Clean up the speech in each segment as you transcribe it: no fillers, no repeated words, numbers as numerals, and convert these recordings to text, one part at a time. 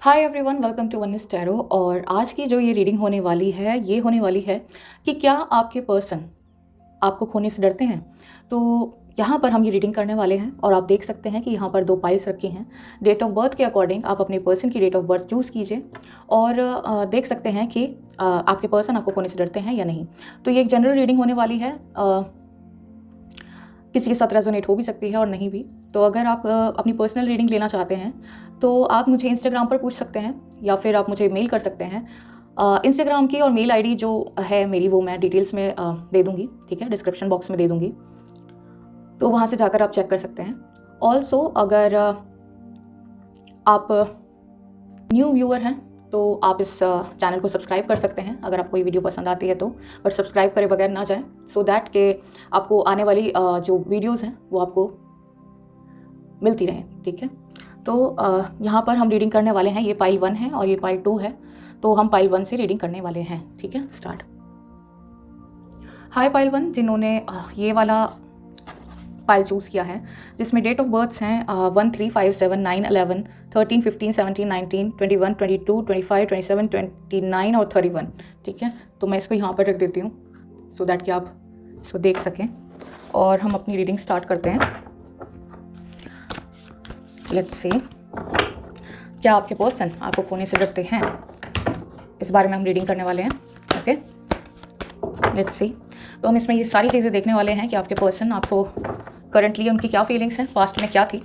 Hi everyone, welcome to Vani's tarot. और आज की जो ये रीडिंग होने वाली है ये होने वाली है कि क्या आपके पर्सन आपको खोने से डरते हैं। तो यहाँ पर हम ये रीडिंग करने वाले हैं और आप देख सकते हैं कि यहाँ पर 2 पाइल्स रखी हैं। डेट ऑफ बर्थ के अकॉर्डिंग आप अपने पर्सन की डेट ऑफ बर्थ चूज़ कीजिए और देख सकते हैं कि आपके पर्सन आपको खोने से डरते हैं या नहीं। तो ये एक जनरल रीडिंग होने वाली है, किसी के साथ रेजोनेट हो भी सकती है और नहीं भी। तो अगर आप अपनी पर्सनल रीडिंग लेना चाहते हैं तो आप मुझे इंस्टाग्राम पर पूछ सकते हैं या फिर आप मुझे मेल कर सकते हैं। इंस्टाग्राम की और मेल आईडी जो है मेरी वो मैं डिटेल्स में दे दूँगी, ठीक है, डिस्क्रिप्शन बॉक्स में दे दूँगी, तो वहाँ से जाकर आप चेक कर सकते हैं। ऑल्सो अगर आप न्यू व्यूअर हैं तो आप इस चैनल को सब्सक्राइब कर सकते हैं अगर आपको ये वीडियो पसंद आती है तो, बट सब्सक्राइब करे बगैर ना जाएं, सो दैट के आपको आने वाली जो वीडियोस हैं वो आपको मिलती रहें, ठीक है। तो यहाँ पर हम रीडिंग करने वाले हैं, ये पाइल 1 है और ये पाइल 2 है, तो हम पाइल 1 से रीडिंग करने वाले हैं, ठीक है। स्टार्ट। हाय पाइल 1, जिन्होंने ये वाला पाइल चूज़ किया है जिसमें डेट ऑफ बर्थ्स हैं 1, 3, 5, 7, 9, 11, 13, 15, 17, 19, 21, 22, 25, 27, 29 और 31, ठीक है। तो मैं इसको यहाँ पर रख देती हूँ सो दैट कि आप इसको देख सकें और हम अपनी रीडिंग स्टार्ट करते हैं। लेट्स सी, क्या आपके पर्सन आपको खोने से डरते हैं, इस बारे में हम रीडिंग करने वाले हैं, ओके। लेट्स सी, तो हम इसमें ये सारी चीज़ें देखने वाले हैं कि आपके पर्सन आपको करंटली उनकी क्या फीलिंग्स हैं, पास्ट में क्या थी।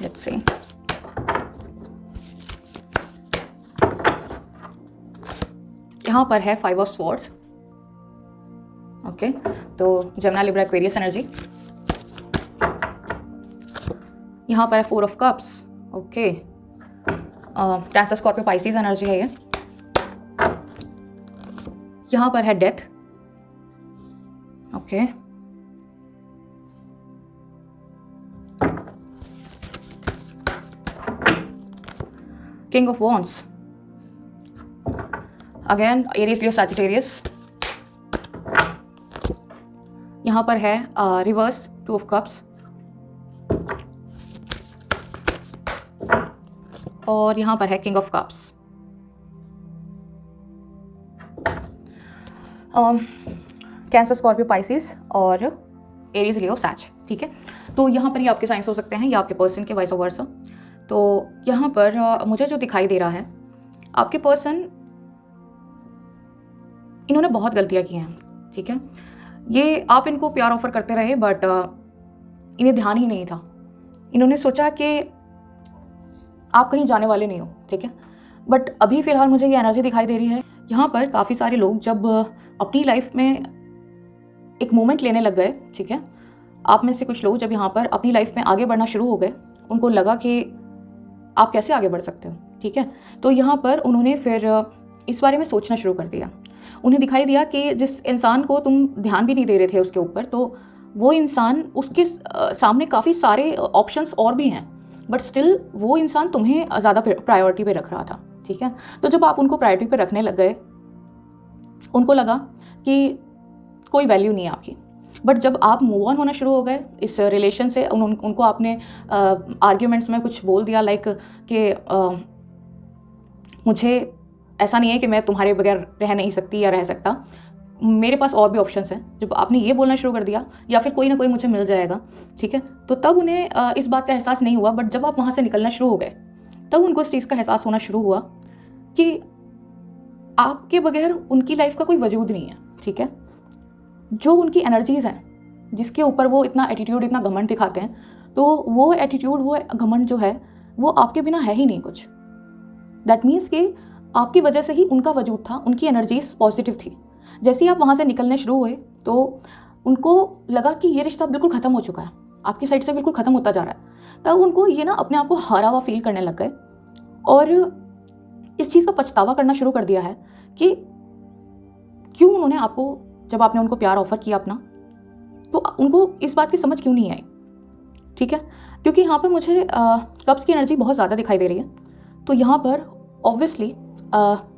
लेट्स सी, यहाँ पर है 5 ऑफ स्वॉर्ड्स, ओके। तो जेमिनी, लिब्रा, एक्वेरियस एनर्जी। यहाँ पर है 4 of cups, okay. Cancer, Scorpio, Pisces energy है ये। यहाँ पर है death, okay. King of wands, again Aries, Leo, Sagittarius. यहाँ पर है रिवर्स 2 ऑफ कप्स और यहाँ पर है king of cups. Cancer, Scorpio, Pisces और एरीज, लियो, सैज, ठीक है। तो यहाँ पर ये आपके साइंस हो सकते हैं या आपके पर्सन के, वाइस वर्सा। तो यहाँ पर मुझे जो दिखाई दे रहा है, आपके पर्सन, इन्होंने बहुत गलतियाँ की हैं, ठीक है। ये आप इनको प्यार ऑफर करते रहे बट इन्हें ध्यान ही नहीं था। इन्होंने सोचा कि आप कहीं जाने वाले नहीं हो, ठीक है। बट अभी फ़िलहाल मुझे ये एनर्जी दिखाई दे रही है, यहाँ पर काफ़ी सारे लोग जब अपनी लाइफ में एक मोमेंट लेने लग गए, ठीक है। आप में से कुछ लोग जब यहाँ पर अपनी लाइफ में आगे बढ़ना शुरू हो गए, उनको लगा कि आप कैसे आगे बढ़ सकते हो, ठीक है। तो यहाँ पर उन्होंने फिर इस बारे में सोचना शुरू कर दिया। उन्हें दिखाई दिया कि जिस इंसान को तुम ध्यान भी नहीं दे रहे थे उसके ऊपर, तो वो इंसान, उसके सामने काफ़ी सारे ऑप्शंस और भी हैं, बट स्टिल वो इंसान तुम्हें ज़्यादा प्रायोरिटी पे रख रहा था, ठीक है। तो जब आप उनको प्रायोरिटी पे रखने लग गए, उनको लगा कि कोई वैल्यू नहीं है आपकी। बट जब आप मूव ऑन होना शुरू हो गए इस रिलेशन से, उनको आपने आर्ग्यूमेंट्स में कुछ बोल दिया लाइक कि मुझे ऐसा नहीं है कि मैं तुम्हारे बगैर रह नहीं सकती या रह सकता, मेरे पास और भी ऑप्शंस हैं। जब आपने ये बोलना शुरू कर दिया, या फिर कोई ना कोई मुझे मिल जाएगा, ठीक है, तो तब उन्हें इस बात का एहसास नहीं हुआ। बट जब आप वहाँ से निकलना शुरू हो गए, तब उनको इस चीज़ का एहसास होना शुरू हुआ कि आपके बगैर उनकी लाइफ का कोई वजूद नहीं है, ठीक है। जो उनकी एनर्जीज़ हैं, जिसके ऊपर वो इतना एटीट्यूड, इतना घमंड दिखाते हैं, तो वो एटीट्यूड, वो घमंड जो है, वो आपके बिना है ही नहीं कुछ। दैट मीन्स कि आपकी वजह से ही उनका वजूद था, उनकी एनर्जीज पॉजिटिव थी। जैसे ही आप वहाँ से निकलने शुरू हुए तो उनको लगा कि ये रिश्ता बिल्कुल ख़त्म हो चुका है, आपकी साइड से बिल्कुल ख़त्म होता जा रहा है। तब उनको ये ना अपने आप को हारा हुआ फील करने लग गए और इस चीज़ का पछतावा करना शुरू कर दिया है कि क्यों उन्होंने आपको, जब आपने उनको प्यार ऑफर किया अपना, तो उनको इस बात की समझ क्यों नहीं आई, ठीक है। क्योंकि यहाँ पर मुझे कप्स की एनर्जी बहुत ज़्यादा दिखाई दे रही है। तो यहाँ पर ऑब्वियसली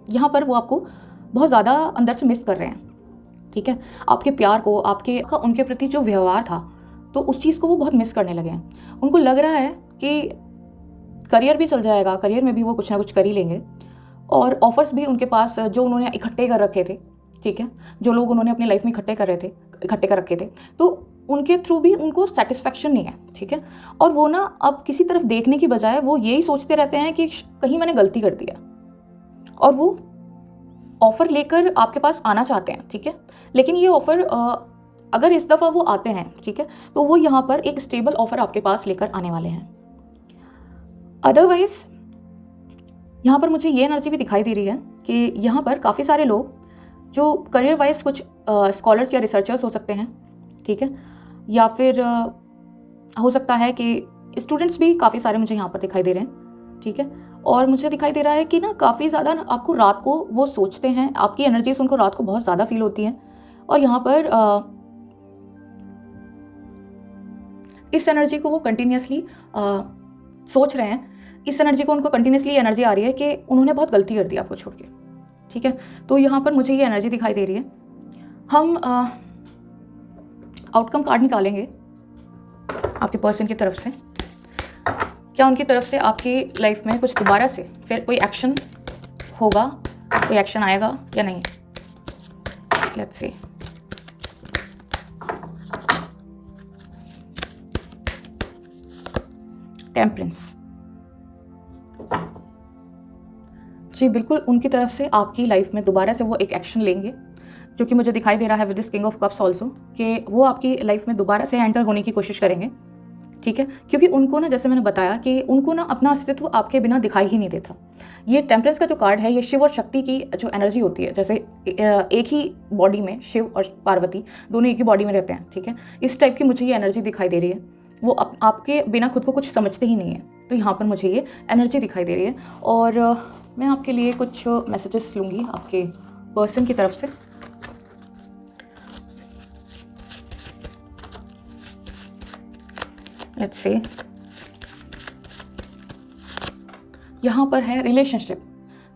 यहाँ पर वो आपको बहुत ज़्यादा अंदर से मिस कर रहे हैं, ठीक है। आपके प्यार को, उनके प्रति जो व्यवहार था, तो उस चीज़ को वो बहुत मिस करने लगे हैं। उनको लग रहा है कि करियर भी चल जाएगा, करियर में भी वो कुछ ना कुछ कर ही लेंगे। और ऑफर्स भी उनके पास जो उन्होंने इकट्ठे कर रखे थे, ठीक है, जो लोग उन्होंने अपनी लाइफ में इकट्ठे कर रखे थे, तो उनके थ्रू भी उनको सेटिस्फैक्शन नहीं है, ठीक है। और वो ना अब किसी तरफ देखने की बजाय वो यही सोचते रहते हैं कि कहीं मैंने गलती कर दिया, और वो ऑफ़र लेकर आपके पास आना चाहते हैं, ठीक है। लेकिन ये ऑफ़र अगर इस दफ़ा वो आते हैं, ठीक है, तो वो यहाँ पर एक स्टेबल ऑफ़र आपके पास लेकर आने वाले हैं। अदरवाइज़ यहाँ पर मुझे ये एनर्जी भी दिखाई दे रही है कि यहाँ पर काफ़ी सारे लोग जो करियर वाइज कुछ स्कॉलर्स या रिसर्चर्स हो सकते हैं, ठीक है, या फिर हो सकता है कि स्टूडेंट्स भी काफ़ी सारे मुझे यहाँ पर दिखाई दे रहे हैं, ठीक है। और मुझे दिखाई दे रहा है कि ना काफ़ी ज़्यादा आपको रात को वो सोचते हैं, आपकी एनर्जीज उनको रात को बहुत ज़्यादा फील होती हैं, और यहाँ पर इस एनर्जी को वो कंटिन्यूसली सोच रहे हैं, इस एनर्जी को उनको कंटिन्यूसली एनर्जी आ रही है कि उन्होंने बहुत गलती कर दी आपको छोड़ के, ठीक है। तो यहाँ पर मुझे ये एनर्जी दिखाई दे रही है। हम आउटकम कार्ड निकालेंगे आपके पर्सन की तरफ से। क्या उनकी तरफ से आपकी लाइफ में कुछ दोबारा से फिर कोई एक्शन होगा, कोई एक्शन आएगा या नहीं? Let's see. टेम्परेंस। जी बिल्कुल, उनकी तरफ से आपकी लाइफ में दोबारा से वो एक एक्शन लेंगे, जो कि मुझे दिखाई दे रहा है with this king of cups also, कि वो आपकी लाइफ में दोबारा से एंटर होने की कोशिश करेंगे, ठीक है। क्योंकि उनको ना, जैसे मैंने बताया कि उनको ना अपना अस्तित्व आपके बिना दिखाई ही नहीं देता। ये टेम्परेंस का जो कार्ड है, ये शिव और शक्ति की जो एनर्जी होती है, जैसे एक ही बॉडी में शिव और पार्वती दोनों एक ही बॉडी में रहते हैं, ठीक है, इस टाइप की मुझे ये एनर्जी दिखाई दे रही है। वो आपके बिना खुद को कुछ समझते ही नहीं है, तो यहाँ पर मुझे ये एनर्जी दिखाई दे रही है। और मैं आपके लिए कुछ मैसेजेस लूँगी आपके पर्सन की तरफ से। लेट्स से यहाँ पर है रिलेशनशिप,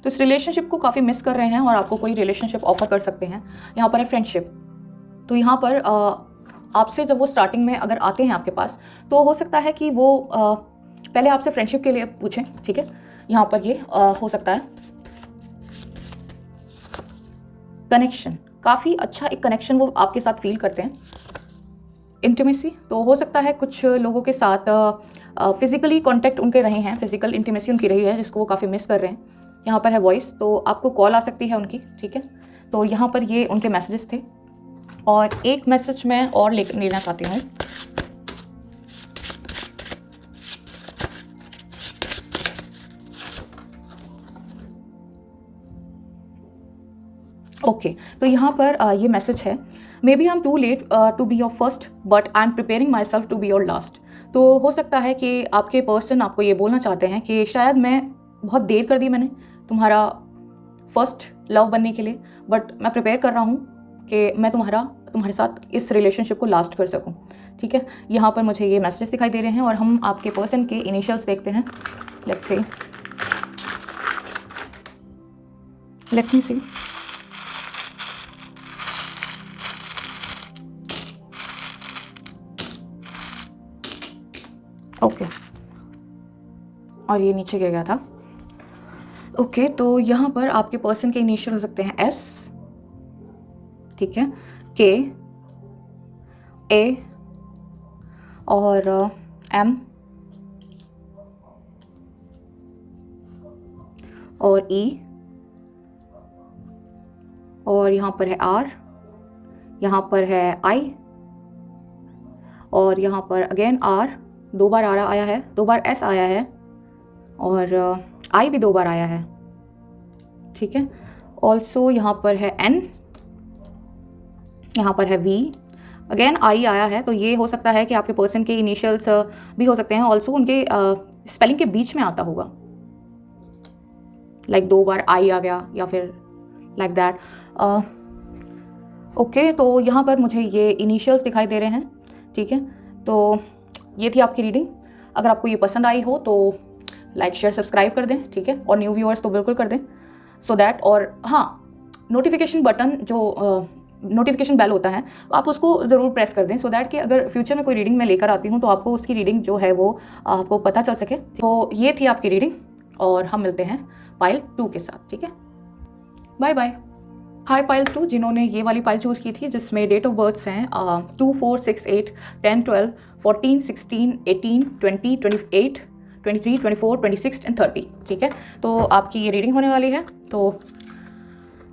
तो इस रिलेशनशिप को काफ़ी मिस कर रहे हैं और आपको कोई रिलेशनशिप ऑफर कर सकते हैं। यहाँ पर है फ्रेंडशिप, तो यहाँ पर आपसे जब वो स्टार्टिंग में अगर आते हैं आपके पास, तो हो सकता है कि वो पहले आपसे फ्रेंडशिप के लिए पूछें, ठीक है। यहाँ पर ये हो सकता है कनेक्शन, काफ़ी अच्छा एक कनेक्शन वो आपके साथ फील करते हैं। इंटीमेसी, तो हो सकता है कुछ लोगों के साथ फिजिकली कांटेक्ट उनके रहे हैं, फिजिकल इंटीमेसी उनकी रही है, जिसको वो काफ़ी मिस कर रहे हैं। यहाँ पर है वॉइस, तो आपको कॉल आ सकती है उनकी, ठीक है। तो यहाँ पर ये उनके मैसेजेस थे। और एक मैसेज मैं और लेना चाहती हूँ। ओके, तो यहाँ पर ये मैसेज है, maybe I am too late to be your first but I am preparing myself to be your last. तो हो सकता है कि आपके पर्सन आपको ये बोलना चाहते हैं कि शायद मैं बहुत देर कर दी मैंने तुम्हारा फर्स्ट लव बनने के लिए, बट मैं प्रिपेयर कर रहा हूँ कि मैं तुम्हारे साथ इस रिलेशनशिप को लास्ट कर सकूँ, ठीक है। यहाँ पर मुझे ये मैसेजेस दिखाई दे रहे हैं और हम आपके पर्सन के इनिशियल्स देखते हैं। Let's see, let me see. Okay, और ये नीचे गिर गया था। ओके, तो यहाँ पर आपके पर्सन के इनिशियल हो सकते हैं एस, ठीक है, के, ए और एम और ई, और यहाँ पर है आर, यहाँ पर है आई, और यहाँ पर अगेन आर, 2 बार आर आया है, 2 बार एस आया है, और आई भी 2 बार आया है, ठीक है। ऑल्सो यहाँ पर है एन, यहाँ पर है वी, अगेन आई आया है। तो ये हो सकता है कि आपके पर्सन के इनिशियल्स भी हो सकते हैं। ऑल्सो उनके स्पेलिंग के बीच में आता होगा, लाइक 2 बार आई आ गया या फिर लाइक दैट। ओके, तो यहाँ पर मुझे ये इनिशियल्स दिखाई दे रहे हैं, ठीक है। तो ये थी आपकी रीडिंग। अगर आपको ये पसंद आई हो तो लाइक शेयर सब्सक्राइब कर दें, ठीक है, और न्यू व्यूअर्स तो बिल्कुल कर दें, सो दैट। और हाँ, नोटिफिकेशन बटन जो नोटिफिकेशन बेल होता है, तो आप उसको ज़रूर प्रेस कर दें, सो दैट कि अगर फ्यूचर में कोई रीडिंग मैं लेकर आती हूँ तो आपको उसकी रीडिंग जो है वो आपको पता चल सके। तो ये थी आपकी रीडिंग और हम मिलते हैं पाइल 2 के साथ, ठीक है। Bye bye. हाय पाइल 2, जिन्होंने ये वाली पाइल चूज़ की थी जिसमें डेट ऑफ बर्थ्स हैं 2, 4, 6, 8, 10, 12, 14, 16, 18, 20, 28, 23, 24, 26 एंड 30, ठीक है। तो आपकी ये रीडिंग होने वाली है। तो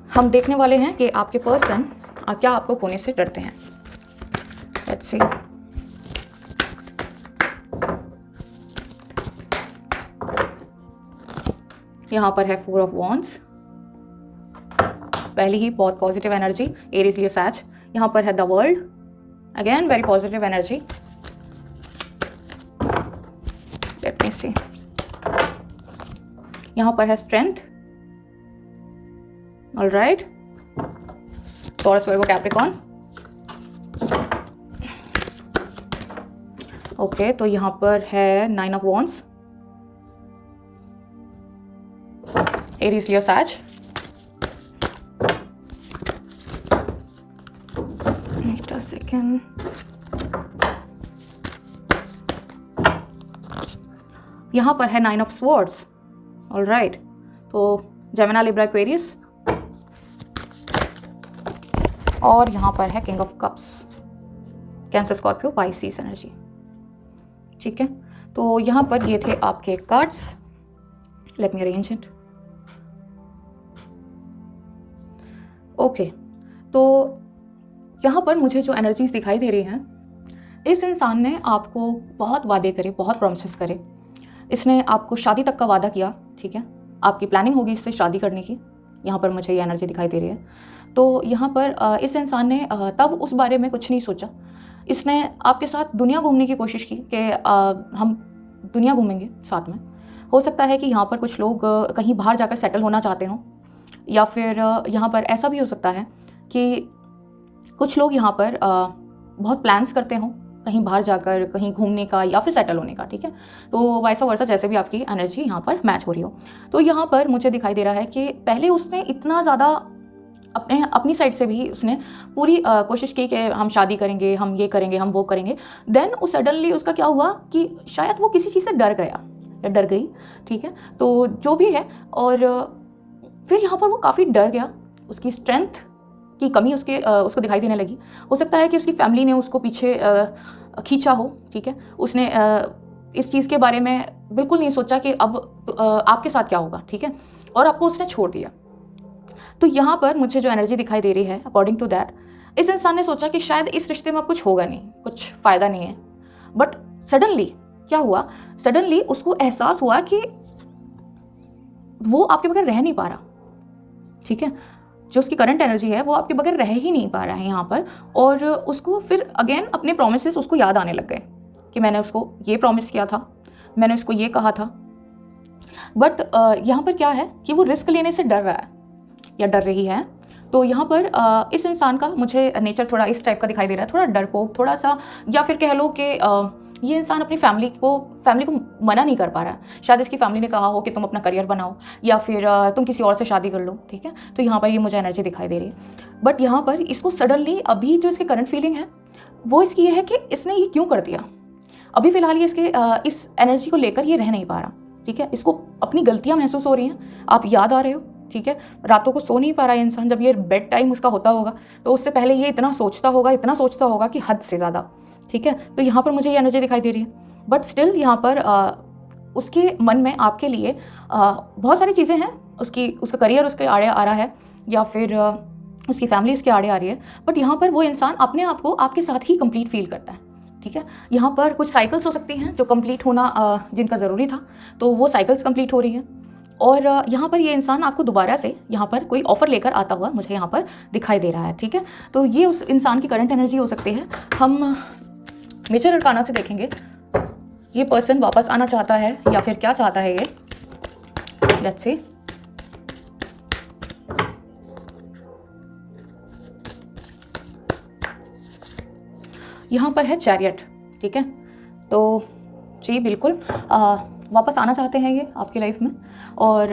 हम देखने वाले हैं कि आपके पर्सन क्या आपको खोने से डरते हैं। लेट्स सी। यहाँ पर है 4 ऑफ वॉन्ड्स, पहली ही बहुत पॉजिटिव एनर्जी, एरीज लियो सैज। यहाँ पर है the world, again very positive energy. Let me see. यहाँ पर है strength, alright, Taurus, Virgo, Capricorn. Okay, तो यहाँ पर है 9 ऑफ वॉन्ड्स, एरीज लियो सैज। Wait a second. यहाँ पर है 9 ऑफ स्वॉर्ड्स, ऑलराइट, तो जेमिनी, लिब्रा, एक्वेरियस। और यहाँ पर है king of cups, cancer, Scorpio, Pisces energy, ठीक है। तो यहाँ पर ये थे आपके cards. Let me arrange it. Okay, तो यहाँ पर मुझे जो एनर्जीज दिखाई दे रही हैं, इस इंसान ने आपको बहुत वादे करे, बहुत प्रॉमिसेस करे। इसने आपको शादी तक का वादा किया, ठीक है। आपकी प्लानिंग होगी इससे शादी करने की, यहाँ पर मुझे ये एनर्जी दिखाई दे रही है। तो यहाँ पर इस इंसान ने तब उस बारे में कुछ नहीं सोचा। इसने आपके साथ दुनिया घूमने की कोशिश की कि हम दुनिया घूमेंगे साथ में। हो सकता है कि यहाँ पर कुछ लोग कहीं बाहर जाकर सेटल होना चाहते हों, या फिर यहाँ पर ऐसा भी हो सकता है कि कुछ लोग यहाँ पर बहुत प्लान्स करते हों कहीं बाहर जाकर कहीं घूमने का या फिर सेटल होने का, ठीक है। तो वैसा वर्सा जैसे भी आपकी एनर्जी यहाँ पर मैच हो रही हो। तो यहाँ पर मुझे दिखाई दे रहा है कि पहले उसने इतना ज़्यादा अपनी साइड से भी उसने पूरी कोशिश की कि हम शादी करेंगे, हम ये करेंगे, हम वो करेंगे। देन वो सडनली उसका क्या हुआ कि शायद वो किसी चीज़ से डर गया या डर गई, ठीक है। तो जो भी है, और फिर यहाँ पर वो काफ़ी डर गया, उसकी स्ट्रेंथ की कमी उसको दिखाई देने लगी। हो सकता है कि उसकी फैमिली ने उसको पीछे खींचा हो, ठीक है। उसने इस चीज़ के बारे में बिल्कुल नहीं सोचा कि अब आपके साथ क्या होगा, ठीक है, और आपको उसने छोड़ दिया। तो यहाँ पर मुझे जो एनर्जी दिखाई दे रही है, अकॉर्डिंग टू दैट, इस इंसान ने सोचा कि शायद इस रिश्ते में अब कुछ होगा नहीं, कुछ फ़ायदा नहीं है। बट सडनली क्या हुआ, सडनली उसको एहसास हुआ कि वो आपके बगैर रह नहीं पा रहा, ठीक है। जो उसकी करंट एनर्जी है वो आपके बगैर रह ही नहीं पा रहा है यहाँ पर। और उसको फिर अगेन अपने प्रोमिसेस उसको याद आने लग गए कि मैंने उसको ये प्रॉमिस किया था, मैंने उसको ये कहा था। बट यहाँ पर क्या है कि वो रिस्क लेने से डर रहा है या डर रही है। तो यहाँ पर इस इंसान का मुझे नेचर थोड़ा इस टाइप का दिखाई दे रहा है, थोड़ा डरपोक, थोड़ा सा, या फिर कह लो कि ये इंसान अपनी फैमिली को मना नहीं कर पा रहा है। शायद इसकी फैमिली ने कहा हो कि तुम अपना करियर बनाओ या फिर तुम किसी और से शादी कर लो, ठीक है। तो यहाँ पर ये मुझे एनर्जी दिखाई दे रही है। बट यहाँ पर इसको सडनली अभी जो इसकी करंट फीलिंग है वो इसकी ये है कि इसने ये क्यों कर दिया। अभी फ़िलहाल ये इसके इस एनर्जी को लेकर ये रह नहीं पा रहा, ठीक है। इसको अपनी गलतियाँ महसूस हो रही हैं, आप याद आ रहे हो, ठीक है। रातों को सो नहीं पा रहा है इंसान। जब ये बेड टाइम उसका होता होगा तो उससे पहले ये इतना सोचता होगा कि हद से ज़्यादा, ठीक है। तो यहाँ पर मुझे ये एनर्जी दिखाई दे रही है। बट स्टिल यहाँ पर उसके मन में आपके लिए बहुत सारी चीज़ें हैं। उसका करियर उसके आड़े आ रहा है, या फिर उसकी फैमिली उसके आड़े आ रही है। बट यहाँ पर वो इंसान अपने आप को आपके साथ ही कंप्लीट फील करता है, ठीक है। यहाँ पर कुछ साइकिल्स हो सकती हैं जो कंप्लीट होना जिनका ज़रूरी था, तो वो साइकिल्स कंप्लीट हो रही हैं। और यहाँ पर ये इंसान आपको दोबारा से यहाँ पर कोई ऑफ़र लेकर आता हुआ मुझे यहाँ पर दिखाई दे रहा है, ठीक है। तो ये उस इंसान की करंट एनर्जी हो सकती है। हम मेजर अरकाना से देखेंगे ये पर्सन वापस आना चाहता है या फिर क्या चाहता है ये। Let's see. यहाँ पर है चैरियट, ठीक है। तो जी बिल्कुल वापस आना चाहते हैं ये आपकी लाइफ में, और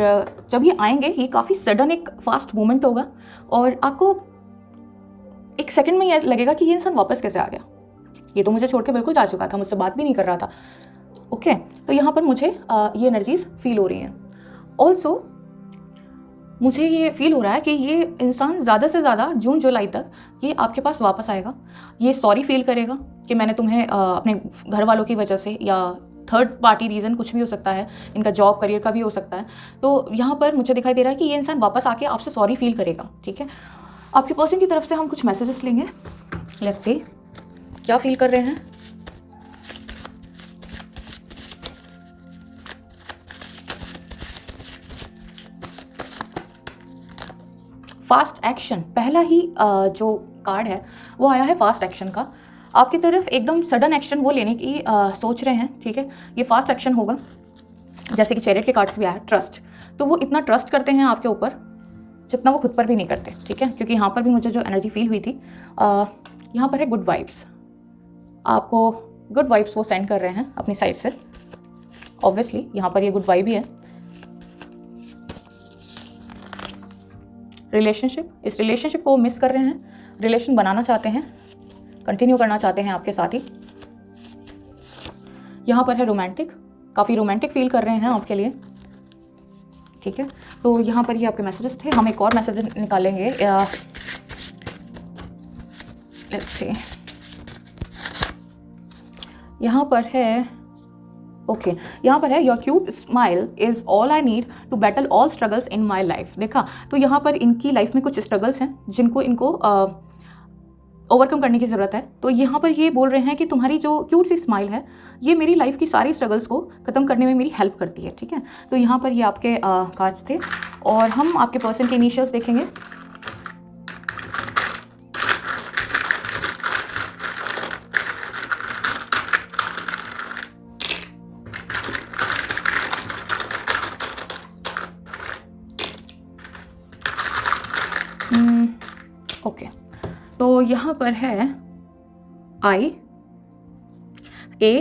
जब ये आएंगे ये काफ़ी सडन एक फास्ट मूवमेंट होगा, और आपको एक सेकंड में ये लगेगा कि ये इंसान वापस कैसे आ गया, ये तो मुझे छोड़ के बिल्कुल जा चुका था, मुझसे बात भी नहीं कर रहा था। ओके, तो यहाँ पर मुझे ये एनर्जीज फील हो रही हैं। ऑल्सो मुझे ये फील हो रहा है कि ये इंसान ज़्यादा से ज़्यादा जून जुलाई तक ये आपके पास वापस आएगा, ये सॉरी फील करेगा कि मैंने तुम्हें अपने घर वालों की वजह से, या थर्ड पार्टी रीज़न कुछ भी हो सकता है, इनका जॉब करियर का भी हो सकता है। तो यहाँ पर मुझे दिखाई दे रहा है कि ये इंसान वापस आके आपसे सॉरी फील करेगा। ठीक है, आपके पर्सन की तरफ से हम कुछ मैसेजेस लेंगे। लेट्स सी क्या फील कर रहे हैं। फास्ट एक्शन, पहला ही जो कार्ड है वो आया है फास्ट एक्शन का। आपकी तरफ एकदम सडन एक्शन वो लेने की सोच रहे हैं। ठीक है, ये फास्ट एक्शन होगा। जैसे कि चैरियट के कार्ड्स भी आया ट्रस्ट, तो वो इतना ट्रस्ट करते हैं आपके ऊपर जितना वो खुद पर भी नहीं करते। ठीक है, क्योंकि यहाँ पर भी मुझे जो एनर्जी फील हुई थी, यहाँ पर है गुड वाइब्स, आपको गुड वाइब्स वो सेंड कर रहे हैं अपनी साइड से। ऑब्वियसली यहाँ पर ये गुड वाइब ही है। रिलेशनशिप, इस रिलेशनशिप को मिस कर रहे हैं, रिलेशन बनाना चाहते हैं, कंटिन्यू करना चाहते हैं आपके साथ ही। यहाँ पर है रोमांटिक, काफ़ी रोमांटिक फील कर रहे हैं आपके लिए। ठीक है, तो यहाँ पर ये आपके मैसेजेस थे। हम एक और मैसेज निकालेंगे। लेट्स सी, यहाँ पर है ओके, यहाँ पर है your cute smile is all I need to battle all struggles in my life. देखा, तो यहाँ पर इनकी लाइफ में कुछ स्ट्रगल्स हैं जिनको इनको ओवरकम करने की ज़रूरत है। तो यहाँ पर ये बोल रहे हैं कि तुम्हारी जो क्यूट सी स्माइल है ये मेरी लाइफ की सारी स्ट्रगल्स को ख़त्म करने में मेरी हेल्प करती है। ठीक है, तो यहाँ पर ये आपके कार्ड्स थे और हम आपके पर्सन के इनिशियल्स देखेंगे। ओके, तो यहाँ पर है I A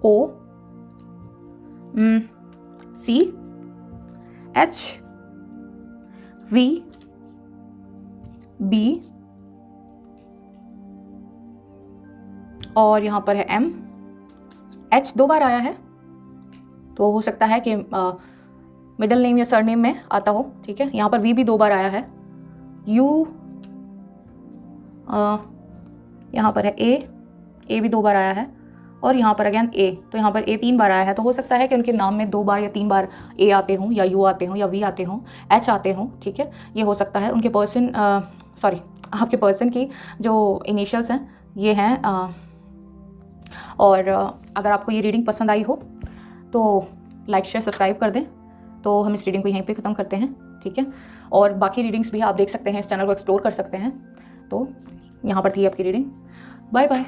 O C H V B और यहाँ पर है M H 2 बार आया है, तो हो सकता है कि मिडिल नेम या सरनेम में आता हो। ठीक है, यहाँ पर V भी 2 बार आया है। U यहाँ पर है A भी 2 बार आया है और यहाँ पर अगेन A, तो यहाँ पर A 3 बार आया है। तो हो सकता है कि उनके नाम में 2 बार या 3 बार A आते हों, या U आते हों, या V आते हों, H आते हों। ठीक है, ये हो सकता है। उनके पर्सन आपके पर्सन की जो इनिशियल्स हैं ये हैं। और अगर आपको ये रीडिंग पसंद आई हो तो लाइक शेयर सब्सक्राइब कर दें। तो हम इस रीडिंग को यहीं पे ख़त्म करते हैं। ठीक है, और बाकी रीडिंग्स भी आप देख सकते हैं, इस चैनल को एक्सप्लोर कर सकते हैं। तो यहाँ पर थी आपकी रीडिंग। Bye bye.